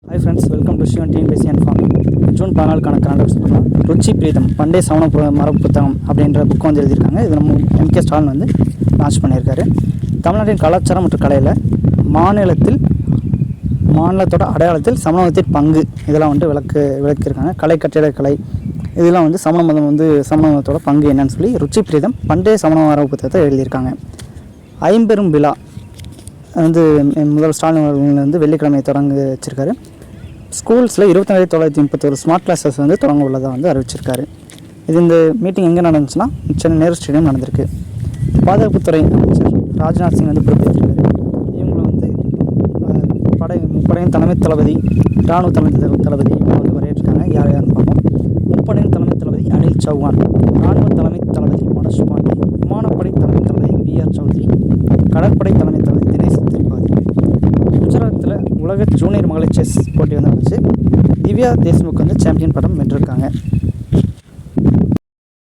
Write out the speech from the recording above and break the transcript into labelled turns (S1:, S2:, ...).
S1: Hi friends, welcome to Sivan TNPSC informing. June 14க்கான current affairs பார்க்கலாம். ருச்சி பிரீதம் பண்டைய சமண மரபு புத்தகம் அப்படின்ற புக் வந்து எழுதியிருக்காங்க. இது நம்ம எம்கே ஸ்டாலின் வந்து லான்ச் பண்ணியிருக்காரு. தமிழ்நாட்டின் கலாச்சாரம் மற்றும் கலையில் மாநிலத்தோட அடையாளத்தில் சமண மதத்தின் பங்கு இதெல்லாம் வந்து விளக்கியிருக்காங்க. கலை, கட்டிடக்கலை இதெல்லாம் வந்து சமண மதத்தோட பங்கு என்னன்னு சொல்லி ருச்சி பிரீதம் பண்டைய சமண மரபு புத்தகத்தை எழுதியிருக்காங்க. ஐம்பெரும் விழா வந்து முதல் ஸ்டாலின் அவர்கள் வந்து வெள்ளிக்கிழமை தொடங்க வச்சுருக்காரு. ஸ்கூல்ஸில் 24,931 ஸ்மார்ட் கிளாஸஸ் வந்து தொடங்க உள்ளதாக வந்து அறிவிச்சிருக்காரு. இந்த மீட்டிங் எங்கே நடந்துச்சுன்னா சென்னை நேரு ஸ்டேடியம் நடந்திருக்கு. பாதுகாப்புத்துறை அமைச்சர் ராஜ்நாத் சிங் வந்து பொறுப்பேற்றிருக்காரு. இவங்களை வந்து முப்படையின் தலைமை தளபதி, இராணுவ தளபதி இவங்க வந்து வரவேற்றிருக்காங்க. யார் யாருன்னு பார்ப்போம். முப்படையின் தலைமை தளபதி அனில் சௌஹான், இராணுவ தலைமை தளபதி மனோஜ் பாண்டே, விமானப்படை தலைமை தளபதி VR சௌத்ரி, கடற்படை தலைமை தளபதி தினேஷ் திரிபாதி. குஜராத்தில் உலக ஜூனியர் மகளிர் செஸ் போட்டி வந்து நடந்துச்சு. திவ்யா தேஷ்முக் வந்து சாம்பியன் பட்டம் வென்றிருக்காங்க.